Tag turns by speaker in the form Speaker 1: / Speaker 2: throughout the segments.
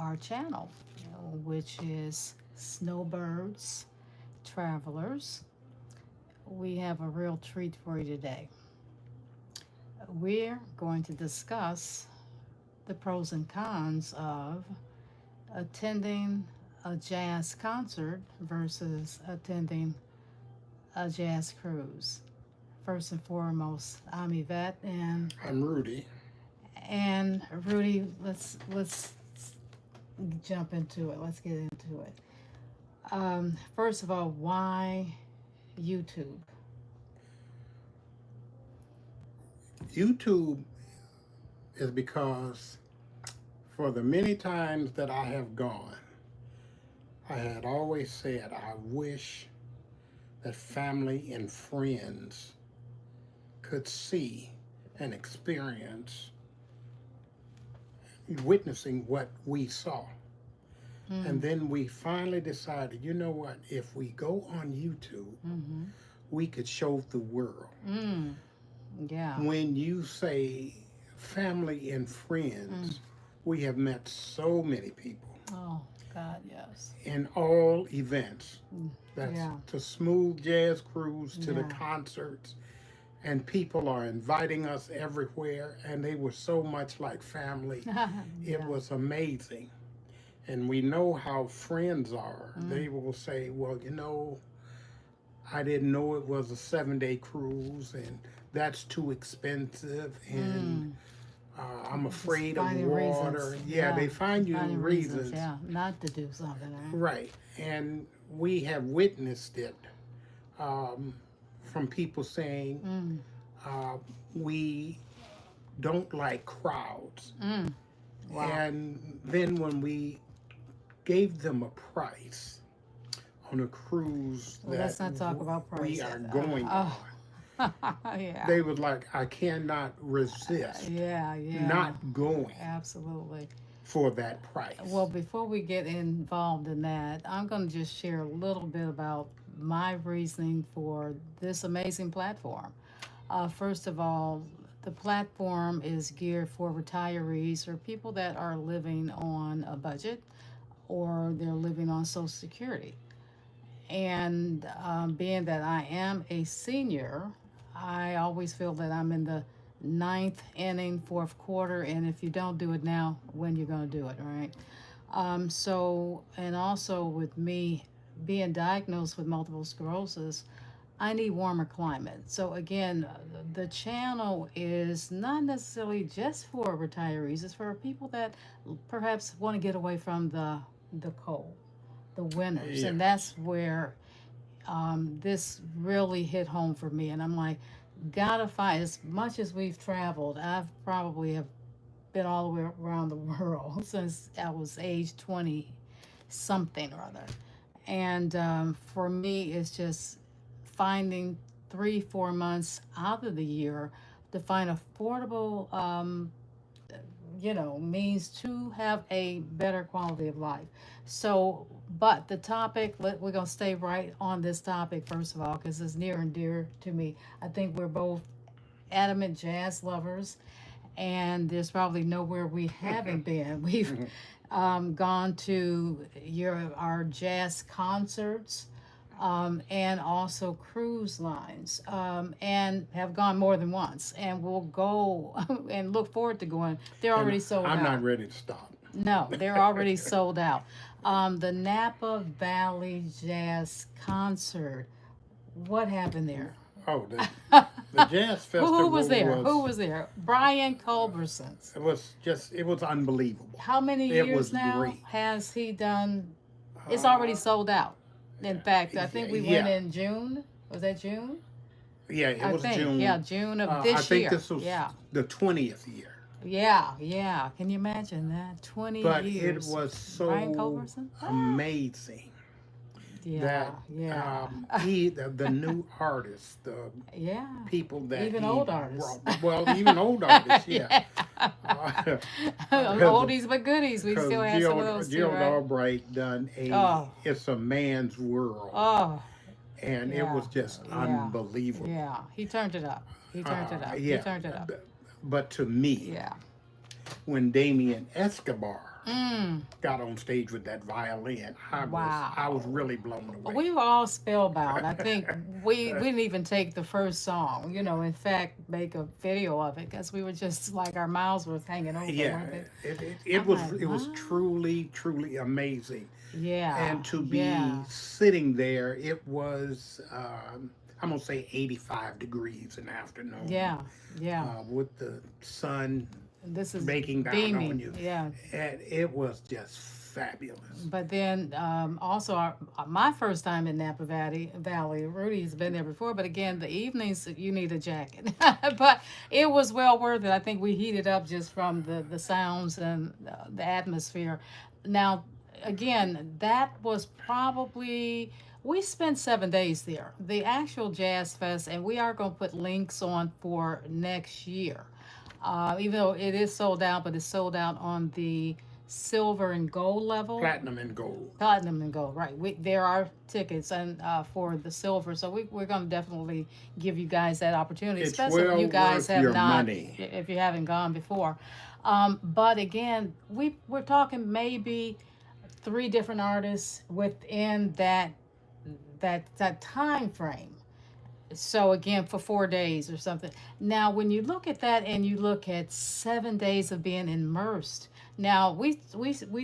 Speaker 1: our channel, which is Snowbirdtravelers. We have a real treat for you today. We're going to discuss the pros and cons of attending a jazz concert versus attending a jazz cruise. First and foremost, I'm Yvette, and
Speaker 2: I'm Rudy.
Speaker 1: Rudy, let's jump into it. Let's get into it. First of all, why YouTube?
Speaker 2: YouTube is because for the many times that I have gone, I had always said I wish that family and friends could see and experience witnessing what we saw. And then we finally decided, you know what, if we go on YouTube, we could show the world.
Speaker 1: Yeah.
Speaker 2: When you say family and friends, we have met so many people.
Speaker 1: Oh, God, yes.
Speaker 2: In all events. That's
Speaker 1: Yeah.
Speaker 2: the smooth jazz cruise to the concerts. And people are inviting us everywhere. And they were so much like family. It was amazing. And we know how friends are. They will say, well, you know, I didn't know it was a 7-day cruise, and that's too expensive, and I'm afraid of water.
Speaker 1: Reasons.
Speaker 2: Yeah, they find you reasons.
Speaker 1: Yeah, not to do something.
Speaker 2: Right. And we have witnessed it from people saying we don't like crowds.
Speaker 1: Wow.
Speaker 2: And then when we gave them a price on a cruise that
Speaker 1: let's not talk about price.
Speaker 2: we are going on,
Speaker 1: Yeah.
Speaker 2: they was like, I cannot resist not going
Speaker 1: Absolutely.
Speaker 2: for that price.
Speaker 1: Well, before we get involved in that, I'm going to just share a little bit about my reasoning for this amazing platform. First of all, the platform is geared for retirees or people that are living on a budget or they're living on Social Security. And being that I am a senior, I always feel that I'm in the 9th inning, 4th quarter, and if you don't do it now, when you're going to do it, right? And also with me being diagnosed with multiple sclerosis, I need warmer climate. So again, the channel is not necessarily just for retirees. It's for people that perhaps want to get away from the cold, the winters. And that's where this really hit home for me. And I'm like, gotta find, as much as we've traveled, I've probably have been all the way around the world since I was age 20 something or other. And for me, it's just finding 3-4 months out of the year to find affordable means to have a better quality of life. So, but the topic, we're going to stay right on this topic, first of all, because it's near and dear to me. I think we're both adamant jazz lovers, and there's probably nowhere we haven't been. We've gone to our jazz concerts, and also cruise lines, and have gone more than once, and we'll go and look forward to going. They're already sold out.
Speaker 2: I'm not ready to stop.
Speaker 1: No, they're already sold out. The Napa Valley Jazz Concert, what happened there?
Speaker 2: Oh, the Jazz Festival.
Speaker 1: Who was there? Who was there? Brian Culberson.
Speaker 2: It was unbelievable.
Speaker 1: How many years now
Speaker 2: great.
Speaker 1: has he done? It's already sold out. In fact, I think we went in June. Was that June?
Speaker 2: Yeah, it was June.
Speaker 1: Yeah, June of this year.
Speaker 2: I think this was the 20th year.
Speaker 1: Yeah. Can you imagine that? 20
Speaker 2: but
Speaker 1: years.
Speaker 2: But it was so
Speaker 1: Brian Culberson?
Speaker 2: amazing.
Speaker 1: Yeah.
Speaker 2: The new artists, the people that
Speaker 1: even old artists.
Speaker 2: Even old artists, yeah.
Speaker 1: Oldies but goodies. We still have some of those too, right?
Speaker 2: Albright done It's a Man's World.
Speaker 1: Oh.
Speaker 2: And it was just unbelievable.
Speaker 1: Yeah, he turned it up. He turned it up.
Speaker 2: But to me, when Damien Escobar
Speaker 1: Mm.
Speaker 2: got on stage with that violin. I was
Speaker 1: Wow.
Speaker 2: really blown away.
Speaker 1: We were all spellbound. I think we didn't even take the first song, in fact, make a video of it because we were just like our mouths were hanging open,
Speaker 2: Yeah,
Speaker 1: weren't they?
Speaker 2: it
Speaker 1: I'm
Speaker 2: was
Speaker 1: like, what?
Speaker 2: truly amazing.
Speaker 1: Yeah,
Speaker 2: And to be
Speaker 1: yeah,
Speaker 2: sitting there, it was I'm gonna say 85 degrees in the afternoon,
Speaker 1: yeah, yeah.
Speaker 2: with the sun
Speaker 1: This is
Speaker 2: baking down on
Speaker 1: beaming.
Speaker 2: you,
Speaker 1: Yeah.
Speaker 2: and it was just fabulous.
Speaker 1: But then also my first time in Napa Valley, Rudy's been there before, but again, the evenings you need a jacket. But it was well worth it. I think we heated up just from the sounds and the atmosphere. Now, again, that was probably, we spent 7 days there. The actual Jazz Fest, and we are going to put links on for next year. Even though it is sold out, but it's sold out on the silver and gold level.
Speaker 2: Platinum and gold.
Speaker 1: Platinum and gold, right? There are tickets and for the silver, so we're going to definitely give you guys that opportunity,
Speaker 2: It's
Speaker 1: especially if
Speaker 2: well
Speaker 1: you guys
Speaker 2: worth
Speaker 1: have
Speaker 2: your
Speaker 1: not,
Speaker 2: money.
Speaker 1: if you haven't gone before. But again, we're talking maybe 3 different artists within that time frame. So again, for 4 days or something. Now, when you look at that and you look at 7 days of being immersed, now we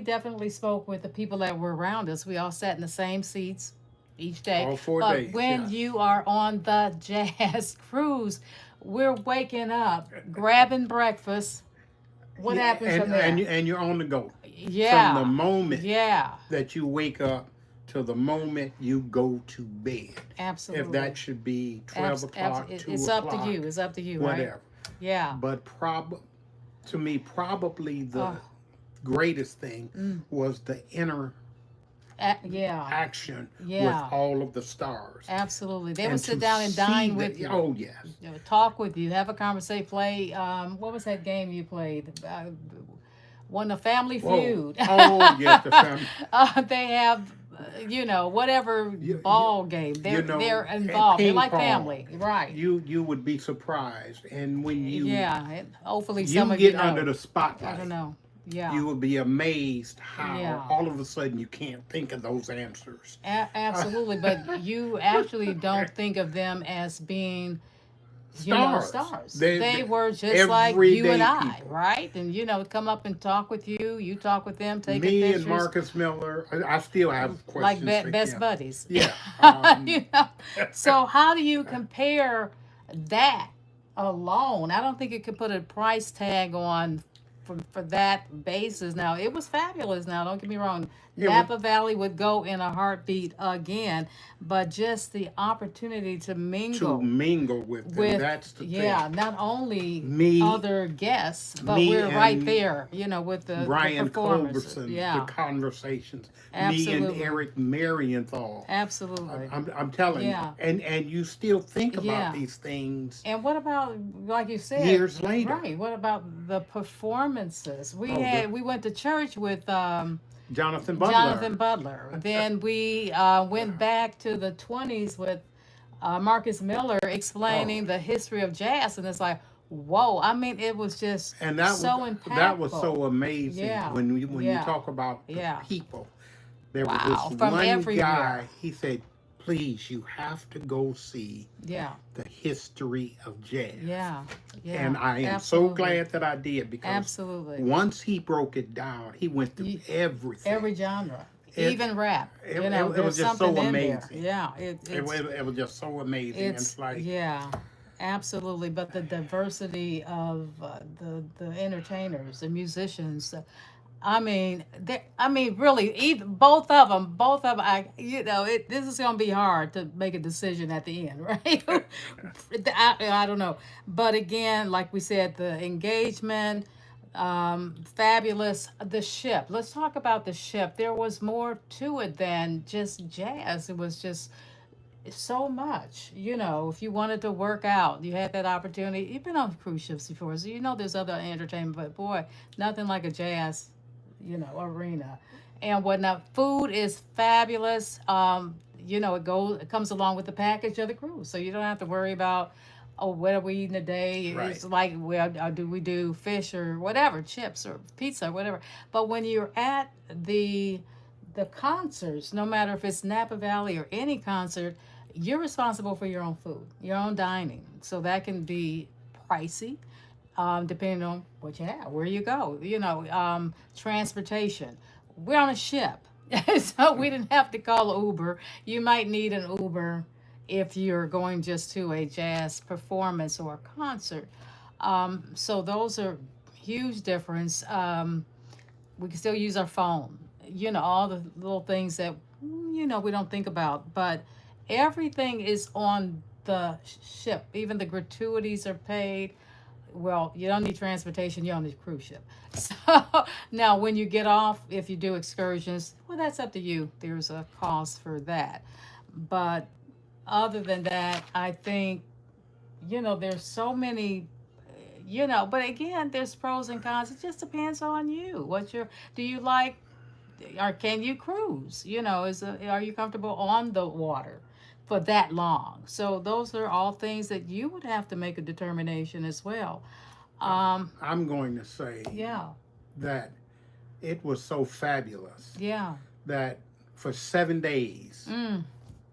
Speaker 1: definitely spoke with the people that were around us. We all sat in the same seats each day.
Speaker 2: All 4
Speaker 1: But
Speaker 2: days.
Speaker 1: when
Speaker 2: Yes.
Speaker 1: you are on the jazz cruise, we're waking up, grabbing breakfast. What
Speaker 2: Yeah,
Speaker 1: happens from there?
Speaker 2: and you're on the go
Speaker 1: Yeah.
Speaker 2: from the moment
Speaker 1: Yeah.
Speaker 2: that you wake up to the moment you go to bed.
Speaker 1: Absolutely.
Speaker 2: If that should be 12 o'clock, 2
Speaker 1: It's
Speaker 2: o'clock,
Speaker 1: up to you. It's up to you, right?
Speaker 2: whatever.
Speaker 1: Yeah.
Speaker 2: But to me, probably the
Speaker 1: Oh.
Speaker 2: greatest thing was the
Speaker 1: Yeah.
Speaker 2: interaction
Speaker 1: Yeah.
Speaker 2: with all of the stars.
Speaker 1: Absolutely. They
Speaker 2: And
Speaker 1: would sit
Speaker 2: to
Speaker 1: down and
Speaker 2: see
Speaker 1: dine with you.
Speaker 2: Oh, yes.
Speaker 1: Talk with you, have a conversation, play. What was that game you played? One, a Family
Speaker 2: Whoa.
Speaker 1: Feud.
Speaker 2: Oh, yes, the family.
Speaker 1: They have, whatever ball game. They're
Speaker 2: and
Speaker 1: involved. They're
Speaker 2: ping
Speaker 1: like
Speaker 2: pong.
Speaker 1: family, right?
Speaker 2: You would be surprised. And when
Speaker 1: Hopefully
Speaker 2: you
Speaker 1: some of
Speaker 2: get
Speaker 1: you know.
Speaker 2: under the
Speaker 1: I
Speaker 2: spotlight,
Speaker 1: don't know. Yeah.
Speaker 2: you will be amazed how
Speaker 1: Yeah.
Speaker 2: all of a sudden you can't think of those answers.
Speaker 1: Absolutely, but you actually don't think of them as being
Speaker 2: Stars.
Speaker 1: stars.
Speaker 2: They-
Speaker 1: They were just like you
Speaker 2: everyday
Speaker 1: and I,
Speaker 2: people.
Speaker 1: right? And come up and talk with you. You talk with them, take
Speaker 2: Me
Speaker 1: pictures.
Speaker 2: and Marcus Miller, I still have
Speaker 1: like
Speaker 2: questions for
Speaker 1: best
Speaker 2: him.
Speaker 1: buddies.
Speaker 2: Yeah.
Speaker 1: So how do you compare that alone? I don't think you could put a price tag on for that basis. Now it was fabulous. Now don't get me wrong.
Speaker 2: Yeah,
Speaker 1: Napa Valley would go in a heartbeat again, but just the opportunity to
Speaker 2: to
Speaker 1: mingle
Speaker 2: mingle with them.
Speaker 1: with
Speaker 2: That's the
Speaker 1: not only
Speaker 2: Me-
Speaker 1: other guests, but
Speaker 2: me
Speaker 1: we're right
Speaker 2: and
Speaker 1: there, with the
Speaker 2: thing. Brian
Speaker 1: performers.
Speaker 2: Culberson,
Speaker 1: Yeah,
Speaker 2: the conversations. Me
Speaker 1: Absolutely.
Speaker 2: and Eric Marienthal.
Speaker 1: absolutely.
Speaker 2: I'm telling
Speaker 1: Yeah.
Speaker 2: you. And you still think about
Speaker 1: Yeah.
Speaker 2: these things
Speaker 1: And what about, like you said,
Speaker 2: years later.
Speaker 1: right? What about the performances? We
Speaker 2: Oh,
Speaker 1: we went to church with
Speaker 2: Jonathan Butler.
Speaker 1: Jonathan Butler. Then we went back to the 20s with Marcus Miller explaining the history of jazz, and it's like, whoa! I mean, it was just
Speaker 2: And that
Speaker 1: so
Speaker 2: was
Speaker 1: impactful.
Speaker 2: that was so amazing
Speaker 1: Yeah.
Speaker 2: when you
Speaker 1: Yeah.
Speaker 2: talk about the
Speaker 1: Yeah.
Speaker 2: people. There
Speaker 1: Wow,
Speaker 2: was this
Speaker 1: from
Speaker 2: one
Speaker 1: everywhere.
Speaker 2: guy. He said, "Please, you have to go see
Speaker 1: Yeah,
Speaker 2: the history of jazz."
Speaker 1: yeah, yeah.
Speaker 2: And I am
Speaker 1: Absolutely.
Speaker 2: so glad that I did because
Speaker 1: Absolutely.
Speaker 2: once he broke it down, he went through everything.
Speaker 1: Every genre,
Speaker 2: It-
Speaker 1: even rap.
Speaker 2: it
Speaker 1: There's
Speaker 2: was just so
Speaker 1: something in there.
Speaker 2: amazing.
Speaker 1: Yeah,
Speaker 2: It was just so amazing. It's like
Speaker 1: yeah, absolutely. But the diversity of the entertainers, the musicians. Really, both of them. This is gonna be hard to make a decision at the end, right? I don't know, but again, like we said, the engagement, fabulous. The ship. Let's talk about the ship. There was more to it than just jazz. It was just so much. If you wanted to work out, you had that opportunity. You've been on cruise ships before, so there's other entertainment, but boy, nothing like a jazz, arena and whatnot. Food is fabulous. It comes along with the package of the cruise, so you don't have to worry about oh, what are we eating today?
Speaker 2: Right.
Speaker 1: It's like, well, do we do fish or whatever, chips or pizza or whatever. But when you're at the concerts, no matter if it's Napa Valley or any concert, you're responsible for your own food, your own dining. So that can be pricey, depending on what you have, where you go, transportation. We're on a ship, so we didn't have to call Uber. You might need an Uber if you're going just to a jazz performance or a concert. So those are huge difference. We can still use our phone, all the little things that, we don't think about. But everything is on the ship. Even the gratuities are paid. Well, you don't need transportation, you're on the cruise ship. So now when you get off, if you do excursions, well, that's up to you. There's a cost for that. But other than that, I think, there's so many, but again, there's pros and cons. It just depends on you. Do you like, or can you cruise? Are you comfortable on the water for that long? So those are all things that you would have to make a determination as well.
Speaker 2: I'm going to say
Speaker 1: Yeah,
Speaker 2: that it was so fabulous
Speaker 1: yeah.
Speaker 2: that for 7 days,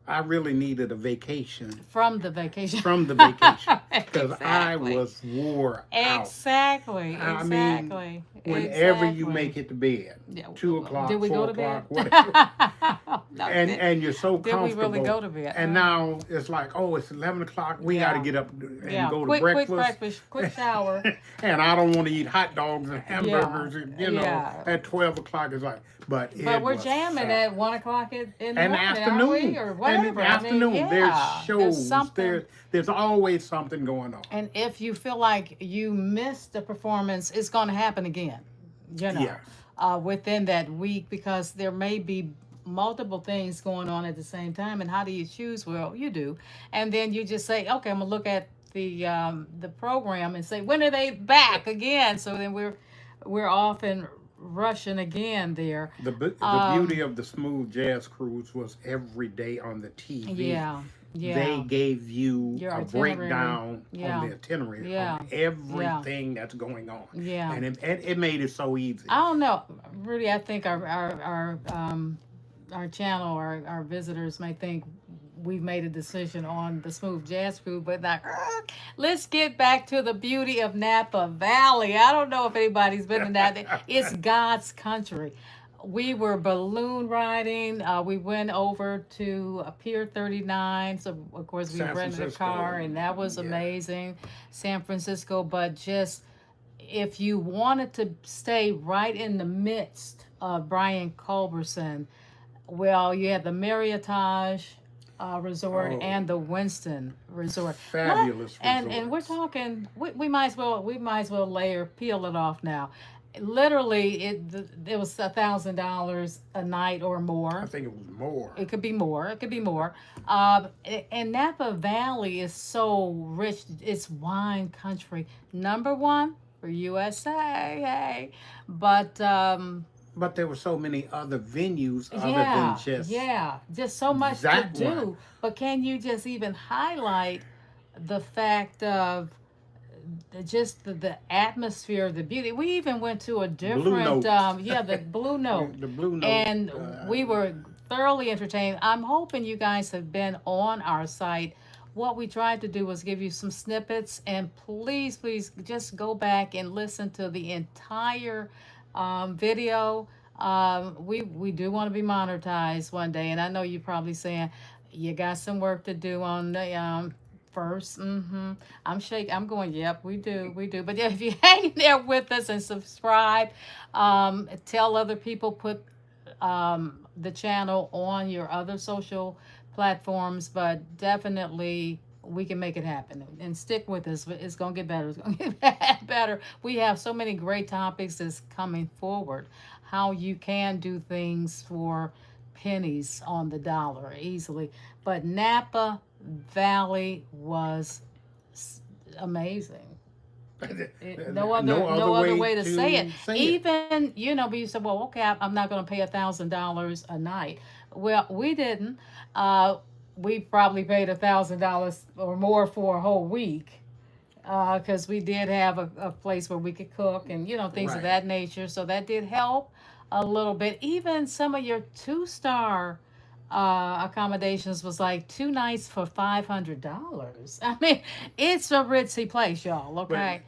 Speaker 2: I really needed a vacation
Speaker 1: From the vacation.
Speaker 2: from the vacation because I
Speaker 1: Exactly.
Speaker 2: was wore out.
Speaker 1: Exactly.
Speaker 2: I mean,
Speaker 1: Exactly.
Speaker 2: Whenever you
Speaker 1: Exactly.
Speaker 2: make it to bed,
Speaker 1: Yeah,
Speaker 2: 2 o'clock,
Speaker 1: Did we
Speaker 2: 4
Speaker 1: go to
Speaker 2: o'clock,
Speaker 1: bed?
Speaker 2: whatever,
Speaker 1: No,
Speaker 2: and you're so
Speaker 1: did we
Speaker 2: comfortable.
Speaker 1: really go to bed?
Speaker 2: And now it's like, oh, it's 11 o'clock. We got to
Speaker 1: Yeah.
Speaker 2: get up and
Speaker 1: yeah,
Speaker 2: go to
Speaker 1: quick
Speaker 2: breakfast.
Speaker 1: quick shower.
Speaker 2: And I don't want to eat hot dogs and hamburgers. And,
Speaker 1: Yeah.
Speaker 2: at 12 o'clock it's like, but
Speaker 1: But we're
Speaker 2: was
Speaker 1: jamming
Speaker 2: fab.
Speaker 1: at 1 o'clock in the
Speaker 2: And
Speaker 1: morning,
Speaker 2: afternoon,
Speaker 1: aren't we? Or whatever.
Speaker 2: and afternoon, there's shows.
Speaker 1: something.
Speaker 2: There's always something going on.
Speaker 1: And if you feel like you missed the performance, it's going to happen again.
Speaker 2: Yes.
Speaker 1: Within that week, because there may be multiple things going on at the same time. And how do you choose? Well, you do, and then you just say, okay, I'm gonna look at the program and say, when are they back again? So then we're off and rushing again there.
Speaker 2: The beauty of the Smooth Jazz Cruise was every day on the TV.
Speaker 1: Yeah. Yeah.
Speaker 2: They gave you
Speaker 1: Your
Speaker 2: a
Speaker 1: itinerary.
Speaker 2: breakdown
Speaker 1: Yeah.
Speaker 2: on the itinerary
Speaker 1: Yeah.
Speaker 2: on everything that's going on.
Speaker 1: Yeah.
Speaker 2: And it made it so easy.
Speaker 1: I don't know, Rudy. I think our channel, our visitors may think we've made a decision on the Smooth Jazz Crew, but not. Let's get back to the beauty of Napa Valley. I don't know if anybody's been in that. It's God's country. We were balloon riding. We went over to Pier 39. So, of course, we
Speaker 2: San
Speaker 1: rented a
Speaker 2: Francisco.
Speaker 1: car, and that was
Speaker 2: Yeah.
Speaker 1: amazing. San Francisco, but just if you wanted to stay right in the midst of Brian Culberson, well, you had the Marriottage Resort
Speaker 2: Oh.
Speaker 1: and the Winston Resort.
Speaker 2: Fabulous
Speaker 1: And we're
Speaker 2: resorts.
Speaker 1: talking. We might as well peel it off now. Literally, it was $1,000 a night or more.
Speaker 2: I think it was more.
Speaker 1: It could be more. It could be more. And Napa Valley is so rich. It's wine country. Number one for USA. Hey, but
Speaker 2: But there were so many other venues other
Speaker 1: yeah,
Speaker 2: than
Speaker 1: just so much
Speaker 2: that
Speaker 1: to do.
Speaker 2: one.
Speaker 1: But can you just even highlight the fact of just the atmosphere, the beauty? We even went to a different,
Speaker 2: Note.
Speaker 1: the Blue Note.
Speaker 2: The Blue Note.
Speaker 1: And we were thoroughly entertained. I'm hoping you guys have been on our site. What we tried to do was give you some snippets, and please just go back and listen to the entire video. We do want to be monetized one day, and I know you're probably saying you got some work to do on the first. I'm going, yep, we do. But yeah, if you hang there with us and subscribe, tell other people, put the channel on your other social platforms, but definitely we can make it happen, and stick with us. It's gonna get better. It's gonna get better. We have so many great topics that's coming forward. How you can do things for pennies on the dollar easily. But Napa Valley was amazing. No other way to say it. Even, but you said, well, okay, I'm not going to pay $1,000 a night. Well, we didn't. we probably paid $1,000 or more for a whole week. Because we did have a place where we could cook and things of
Speaker 2: Right.
Speaker 1: that nature, so that did help a little bit. Even some of your 2-star accommodations was like 2 nights for $500. I mean, it's a ritzy place, y'all.
Speaker 2: But
Speaker 1: Okay.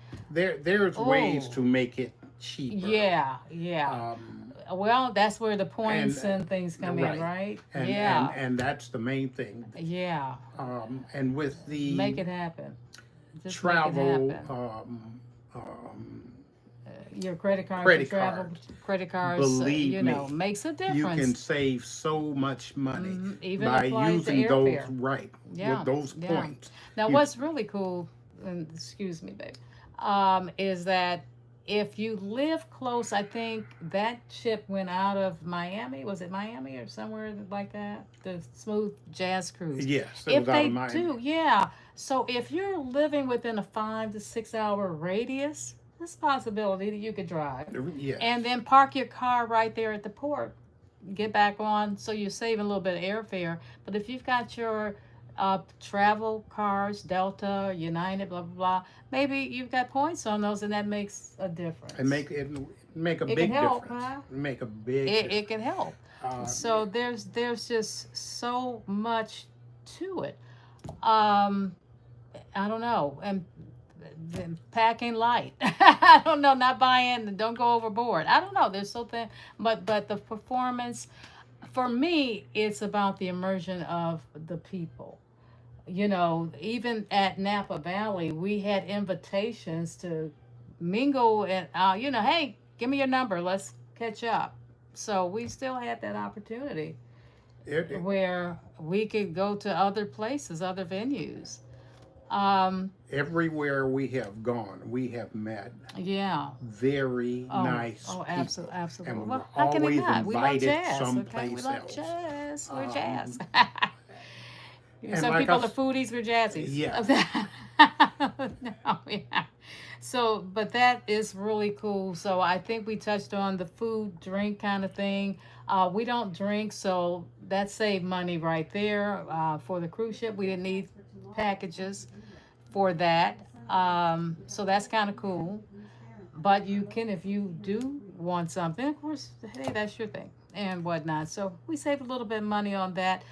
Speaker 2: there's ways
Speaker 1: Oh,
Speaker 2: to make it cheaper.
Speaker 1: yeah, yeah.
Speaker 2: Um,
Speaker 1: Well, that's where the
Speaker 2: and
Speaker 1: points and things come in,
Speaker 2: right,
Speaker 1: right?
Speaker 2: and
Speaker 1: Yeah,
Speaker 2: that's the main thing.
Speaker 1: yeah.
Speaker 2: And with
Speaker 1: Make
Speaker 2: the
Speaker 1: it happen. Just make it
Speaker 2: travel
Speaker 1: happen. Your credit cards, your
Speaker 2: credit
Speaker 1: travel
Speaker 2: cards,
Speaker 1: credit cards,
Speaker 2: believe me,
Speaker 1: makes a
Speaker 2: you can
Speaker 1: difference.
Speaker 2: save so much money
Speaker 1: Even
Speaker 2: by
Speaker 1: applies to
Speaker 2: using those
Speaker 1: airfare.
Speaker 2: right
Speaker 1: Yeah,
Speaker 2: with those
Speaker 1: yeah.
Speaker 2: points.
Speaker 1: Now,
Speaker 2: You
Speaker 1: what's really cool, and excuse me, babe, is that if you live close, I think that ship went out of Miami. Was it Miami or somewhere like that? The Smooth Jazz Cruise.
Speaker 2: yes, it was
Speaker 1: If
Speaker 2: out of
Speaker 1: they
Speaker 2: Miami.
Speaker 1: do, yeah. So if you're living within a 5 to 6 hour radius, there's a possibility that you could drive
Speaker 2: Yes,
Speaker 1: and then park your car right there at the port, get back on, so you're saving a little bit of airfare. But if you've got your travel cards, Delta, United, blah blah blah, maybe you've got points on those, and that makes a
Speaker 2: and
Speaker 1: difference.
Speaker 2: make a
Speaker 1: It can
Speaker 2: big
Speaker 1: help,
Speaker 2: difference.
Speaker 1: huh?
Speaker 2: Make a big
Speaker 1: It
Speaker 2: difference.
Speaker 1: can help.
Speaker 2: Uh,
Speaker 1: So there's just so much to it. Um, I don't know, and then packing light. I don't know, not buying, don't go overboard. I don't know. There's something, but the performance for me, it's about the immersion of the people. Even at Napa Valley, we had invitations to mingle and hey, give me your number, let's catch up. So we still had that opportunity
Speaker 2: it,
Speaker 1: where we could go to other places, other venues. Um,
Speaker 2: Everywhere we have gone, we have met
Speaker 1: yeah.
Speaker 2: very
Speaker 1: Oh,
Speaker 2: nice
Speaker 1: oh,
Speaker 2: people,
Speaker 1: absolutely, absolutely.
Speaker 2: and we
Speaker 1: Well,
Speaker 2: were
Speaker 1: how can it
Speaker 2: always
Speaker 1: not? We love
Speaker 2: invited
Speaker 1: jazz, okay? We
Speaker 2: someplace
Speaker 1: love
Speaker 2: else.
Speaker 1: jazz. We're jazz.
Speaker 2: Um, and
Speaker 1: Some
Speaker 2: like I,
Speaker 1: people are foodies, we're jazzies.
Speaker 2: yeah,
Speaker 1: No, yeah. So, but that is really cool. So I think we touched on the food, drink kind of thing. We don't drink, so that saved money right there. For the cruise ship, we didn't need packages for that. So that's kind of cool. But you can, if you do want something, of course, hey, that's your thing and whatnot. So we save a little bit of money on that.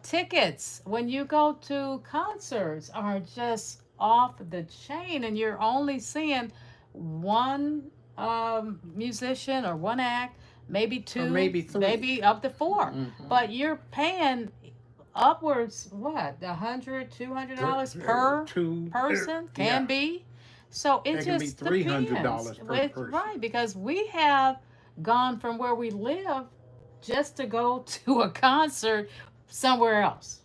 Speaker 1: Tickets, when you go to concerts, are just off the chain, and you're only seeing one musician or one act, maybe
Speaker 2: or
Speaker 1: two,
Speaker 2: maybe three.
Speaker 1: maybe up to four.
Speaker 2: Hmm.
Speaker 1: But you're paying upwards, what, $100, $200 per
Speaker 2: Two,
Speaker 1: person,
Speaker 2: yeah,
Speaker 1: can be. So it
Speaker 2: it can be
Speaker 1: just
Speaker 2: $300
Speaker 1: depends.
Speaker 2: per
Speaker 1: It's
Speaker 2: person.
Speaker 1: right, because we have gone from where we live just to go to a concert somewhere else,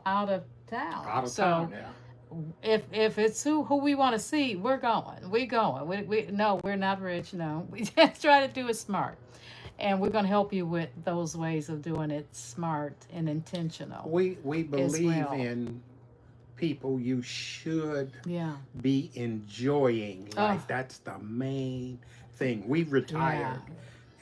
Speaker 1: out of town.
Speaker 2: Out of
Speaker 1: So
Speaker 2: town, yeah.
Speaker 1: if it's who we want to see, we're going. We going. We no, we're not rich. No, we just try to do it smart, and we're going to help you with those ways of doing it smart and intentional
Speaker 2: We
Speaker 1: as
Speaker 2: believe
Speaker 1: well.
Speaker 2: in people. You should
Speaker 1: Yeah.
Speaker 2: be enjoying
Speaker 1: Oh,
Speaker 2: life. That's the main thing. We
Speaker 1: yeah.
Speaker 2: retired,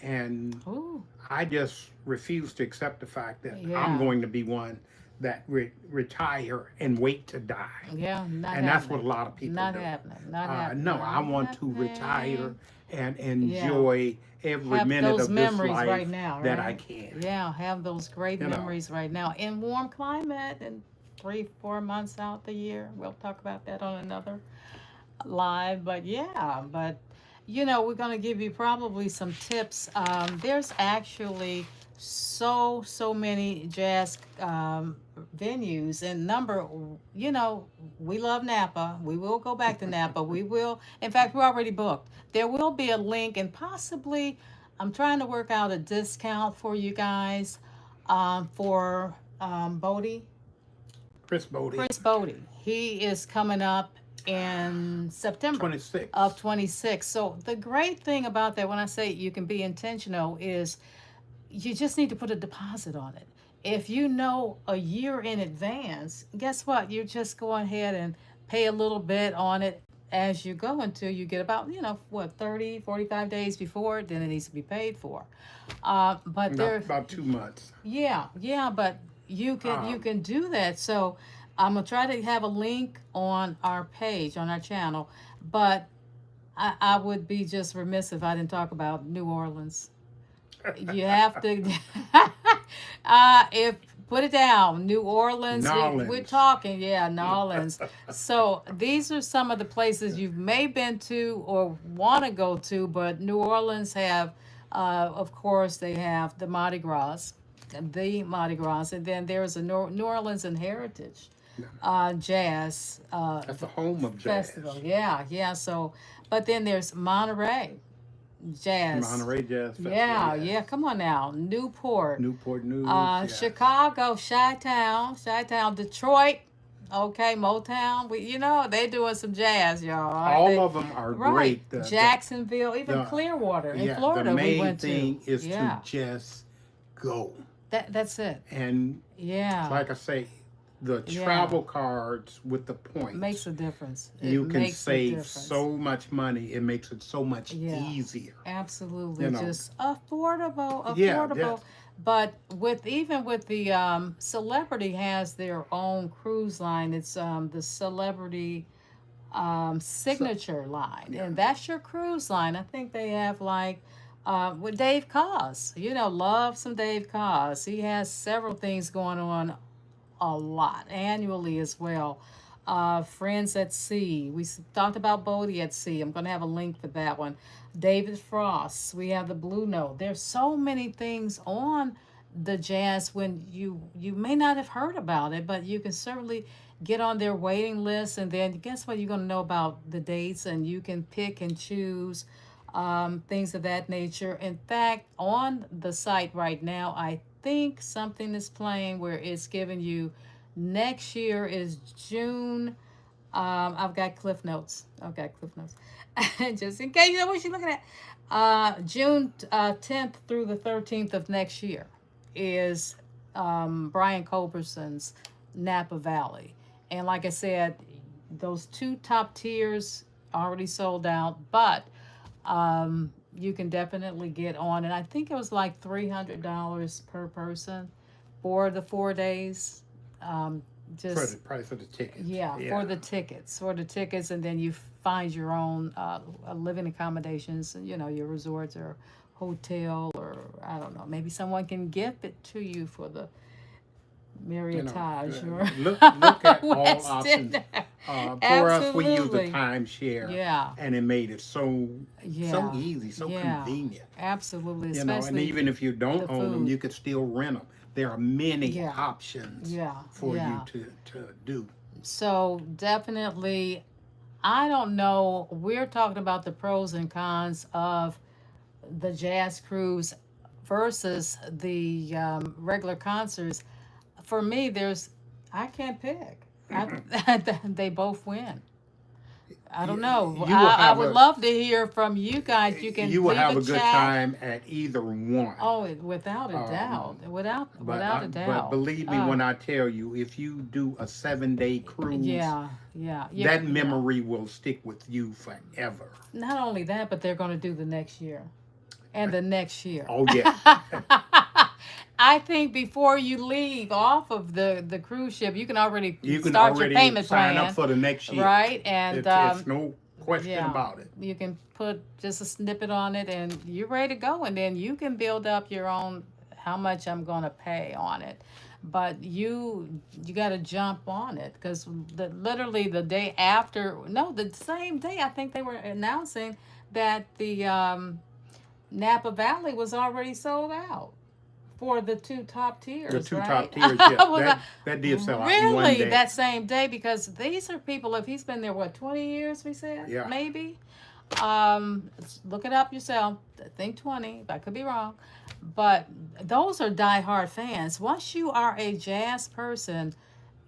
Speaker 2: and
Speaker 1: Ooh,
Speaker 2: I just refuse to accept the fact that I'm
Speaker 1: yeah.
Speaker 2: going to be one that retire and wait to die.
Speaker 1: Yeah. Not
Speaker 2: And that's what
Speaker 1: happening.
Speaker 2: a lot of people
Speaker 1: Not
Speaker 2: do.
Speaker 1: happening. Not
Speaker 2: No,
Speaker 1: happening.
Speaker 2: I
Speaker 1: Not
Speaker 2: want to retire
Speaker 1: happening.
Speaker 2: and
Speaker 1: Yeah.
Speaker 2: enjoy every
Speaker 1: Have
Speaker 2: minute
Speaker 1: those
Speaker 2: of this
Speaker 1: memories right
Speaker 2: life
Speaker 1: now,
Speaker 2: that I
Speaker 1: right?
Speaker 2: can.
Speaker 1: Yeah, have those great
Speaker 2: You know,
Speaker 1: memories right now in warm climate and 3, 4 months out the year. We'll talk about that on another live, but yeah, but we're gonna give you probably some tips. There's actually so many jazz venues and number. We love Napa. We will go back to Napa. We will. In fact, we're already booked. There will be a link, and possibly, I'm trying to work out a discount for you guys, for Bodie.
Speaker 2: Chris Bodie,
Speaker 1: Chris Bodie. He is coming up in September
Speaker 2: 26.
Speaker 1: of 26. So the great thing about that, when I say you can be intentional, is you just need to put a deposit on it. If you know a year in advance, guess what? You just go ahead and pay a little bit on it as you go until you get about, 30, 45 days before, then it needs to be paid for. But there,
Speaker 2: About 2 months.
Speaker 1: yeah, but you can do that. So I'm gonna try to have a link on our page on our channel, but I would be just remiss if I didn't talk about New Orleans. You have to if put it down, New Orleans. We're
Speaker 2: Nolans.
Speaker 1: talking, yeah, Nolans. So these are some of the places you may been to or want to go to, but New Orleans have, of course, they have the Mardi Gras, and then there's a New Orleans and Heritage jazz
Speaker 2: That's the home of jazz.
Speaker 1: festival. Yeah, yeah. So, but then there's Monterey Jazz.
Speaker 2: Monterey Jazz Festival.
Speaker 1: Yeah,
Speaker 2: yes.
Speaker 1: yeah. Come on now, Newport,
Speaker 2: Newport News. Yes.
Speaker 1: Chicago, Chi-Town, Detroit. Okay, Motown. They're doing some jazz, y'all.
Speaker 2: All of them are
Speaker 1: Right.
Speaker 2: great.
Speaker 1: Jacksonville, even
Speaker 2: the-
Speaker 1: Clearwater in
Speaker 2: Yeah,
Speaker 1: Florida.
Speaker 2: the
Speaker 1: we
Speaker 2: main
Speaker 1: went
Speaker 2: thing
Speaker 1: to.
Speaker 2: is
Speaker 1: Yeah,
Speaker 2: to just go.
Speaker 1: that's it.
Speaker 2: And
Speaker 1: Yeah,
Speaker 2: like I say, the
Speaker 1: Yeah.
Speaker 2: travel cards with the points.
Speaker 1: makes a difference. It
Speaker 2: You can
Speaker 1: makes a
Speaker 2: save
Speaker 1: difference.
Speaker 2: so much money. It makes it so much
Speaker 1: Yeah.
Speaker 2: easier.
Speaker 1: Absolutely,
Speaker 2: You know.
Speaker 1: just affordable.
Speaker 2: Yeah, yeah.
Speaker 1: But even with the Celebrity has their own cruise line. It's the Celebrity signature line,
Speaker 2: Yeah.
Speaker 1: and that's your cruise line. I think they have like with Dave Koz. Love some Dave Koz. He has several things going on a lot annually as well. Friends at Sea. We talked about Bodie at Sea. I'm going to have a link for that one. David Frost. We have the Blue Note. There's so many things on the jazz when you may not have heard about it, but you can certainly get on their waiting list, and then guess what? You're going to know about the dates, and you can pick and choose things of that nature. In fact, on the site right now, I think something is playing where it's giving you next year is June. I've got Cliff Notes. Just in case you know what you're looking at. June 10th through the 13th of next year is Brian Culberson's Napa Valley. And like I said, those two top tiers already sold out, but you can definitely get on. And I think it was like $300 per person for the 4 days.
Speaker 2: For the price of the ticket.
Speaker 1: Yeah, for the tickets, and then you find your own living accommodations, your resorts or hotel, or I don't know, maybe someone can gift it to you for the Marriottage or
Speaker 2: look at all
Speaker 1: West
Speaker 2: options.
Speaker 1: End.
Speaker 2: For us, we use the
Speaker 1: Absolutely.
Speaker 2: timeshare.
Speaker 1: Yeah.
Speaker 2: And it made it so
Speaker 1: Yeah.
Speaker 2: easy, so
Speaker 1: Yeah.
Speaker 2: convenient.
Speaker 1: Absolutely,
Speaker 2: And
Speaker 1: especially
Speaker 2: even if you don't
Speaker 1: the
Speaker 2: own them,
Speaker 1: food.
Speaker 2: you could still rent them. There are many
Speaker 1: Yeah.
Speaker 2: options for
Speaker 1: yeah.
Speaker 2: you to do.
Speaker 1: So definitely, I don't know. We're talking about the pros and cons of the jazz cruise versus the regular concerts. For me, I can't pick. They both win. I don't know.
Speaker 2: You will
Speaker 1: I
Speaker 2: have
Speaker 1: would
Speaker 2: a-
Speaker 1: love to hear from you guys. You can
Speaker 2: You will
Speaker 1: leave
Speaker 2: have a
Speaker 1: a
Speaker 2: good
Speaker 1: chat.
Speaker 2: time at either one.
Speaker 1: Oh, without a doubt. Without a doubt.
Speaker 2: But believe me when I tell you, if you do a 7-day cruise,
Speaker 1: yeah.
Speaker 2: that memory will stick with you forever.
Speaker 1: Not only that, but they're going to do the next year, and the next year.
Speaker 2: Oh yeah.
Speaker 1: I think before you leave off of the cruise ship, you can already start
Speaker 2: already
Speaker 1: your payment
Speaker 2: sign
Speaker 1: plan,
Speaker 2: up for the next year.
Speaker 1: right? And
Speaker 2: It's no question
Speaker 1: yeah,
Speaker 2: about it.
Speaker 1: you can put just a snippet on it, and you're ready to go. And then you can build up your own how much I'm going to pay on it. But you got to jump on it, because literally the day after, no, the same day, I think they were announcing that the Napa Valley was already sold out for the two top tiers.
Speaker 2: The two
Speaker 1: right?
Speaker 2: top tiers, yeah.
Speaker 1: Was
Speaker 2: that did sell out in one
Speaker 1: really
Speaker 2: day.
Speaker 1: that same day, because these are people, if he's been there 20 years, we said?
Speaker 2: Yeah.
Speaker 1: Maybe. Look it up yourself. I think 20, but I could be wrong. But those are diehard fans. Once you are a jazz person,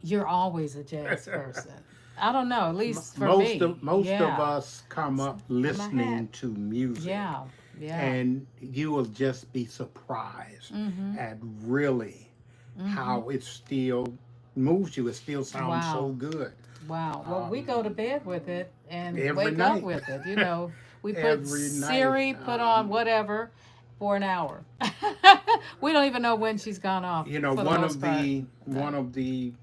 Speaker 1: you're always a jazz person. I don't know, at least for me.
Speaker 2: Most
Speaker 1: Yeah.
Speaker 2: of us come up listening to music.
Speaker 1: Yeah.
Speaker 2: And you will just be surprised at really how it still moves you. It still sounds
Speaker 1: Wow.
Speaker 2: so good.
Speaker 1: Wow. Well, we go to bed with it and
Speaker 2: every
Speaker 1: wake
Speaker 2: night.
Speaker 1: up with it. We put
Speaker 2: Every night.
Speaker 1: Siri, put on whatever for an hour. We don't even know when she's gone off.
Speaker 2: You know,
Speaker 1: for the
Speaker 2: one
Speaker 1: most
Speaker 2: of
Speaker 1: part.
Speaker 2: the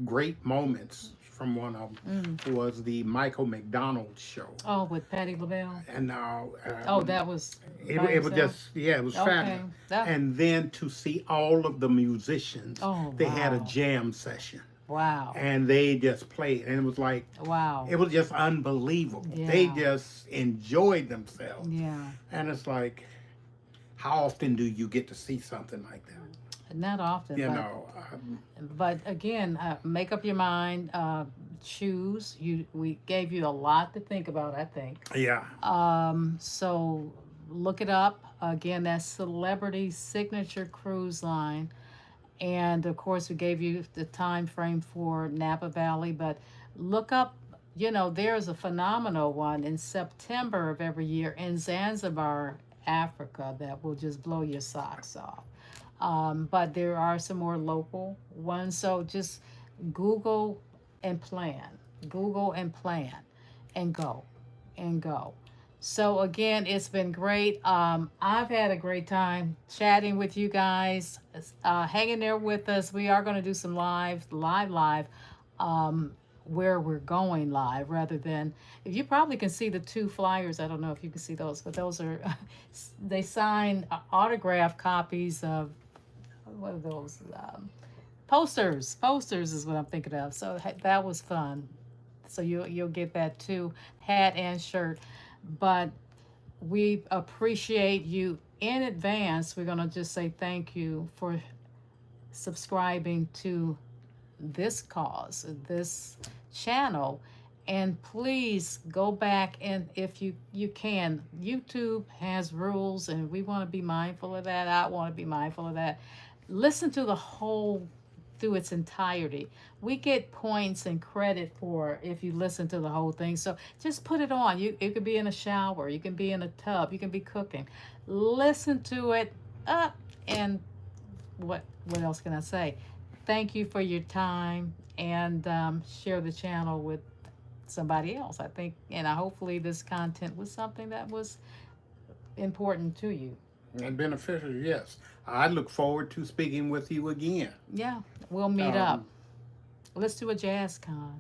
Speaker 2: great moments from one of them was the Michael McDonald show.
Speaker 1: Oh, with Patti LaBelle.
Speaker 2: And now
Speaker 1: Oh, that was
Speaker 2: it,
Speaker 1: by
Speaker 2: it was
Speaker 1: himself?
Speaker 2: just, yeah, it was
Speaker 1: Okay.
Speaker 2: fabulous.
Speaker 1: That-
Speaker 2: And then to see all of the musicians,
Speaker 1: Oh,
Speaker 2: they had a
Speaker 1: wow.
Speaker 2: jam session.
Speaker 1: Wow.
Speaker 2: And they just played, and it was like,
Speaker 1: Wow.
Speaker 2: it was just unbelievable.
Speaker 1: Yeah.
Speaker 2: They just enjoyed themselves.
Speaker 1: Yeah.
Speaker 2: And it's like, how often do you get to see something like that?
Speaker 1: Not often.
Speaker 2: You
Speaker 1: but,
Speaker 2: know,
Speaker 1: But again, make up your mind. Choose. We gave you a lot to think about, I think.
Speaker 2: yeah.
Speaker 1: So look it up. Again, that's Celebrity Signature Cruise Line. And of course, we gave you the time frame for Napa Valley. But look up, there's a phenomenal one in September of every year in Zanzibar, Africa, that will just blow your socks off. But there are some more local ones. So just Google and plan. Google and plan and go and go. So again, it's been great. I've had a great time chatting with you guys, hanging there with us. We are going to do some live, where we're going live rather than, if you probably can see the two flyers. I don't know if you can see those, but those are, they sign autograph copies of, what are those? Posters is what I'm thinking of. So that was fun. So you'll get that too, hat and shirt. But we appreciate you in advance. We're going to just say thank you for subscribing to this cause, this channel. And please go back, and if you can, YouTube has rules, and we want to be mindful of that. I want to be mindful of that. Listen to the whole through its entirety. We get points and credit for if you listen to the whole thing. So just put it on. It could be in a shower, you can be in a tub, you can be cooking. Listen to it up, and what else can I say? Thank you for your time, and share the channel with somebody else. I think, and hopefully this content was something that was important to you.
Speaker 2: And beneficial, yes. I look forward to speaking with you again.
Speaker 1: Yeah, we'll meet up. Let's do a jazz con.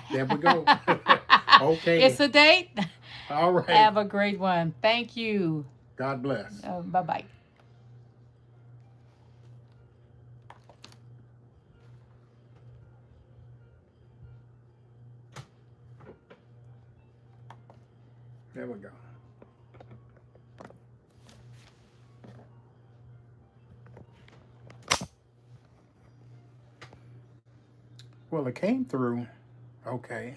Speaker 2: There we go. Okay.
Speaker 1: It's a date.
Speaker 2: All right.
Speaker 1: Have a great one. Thank you.
Speaker 2: God bless.
Speaker 1: Bye-bye.
Speaker 2: There we go. Well, it came through. Okay.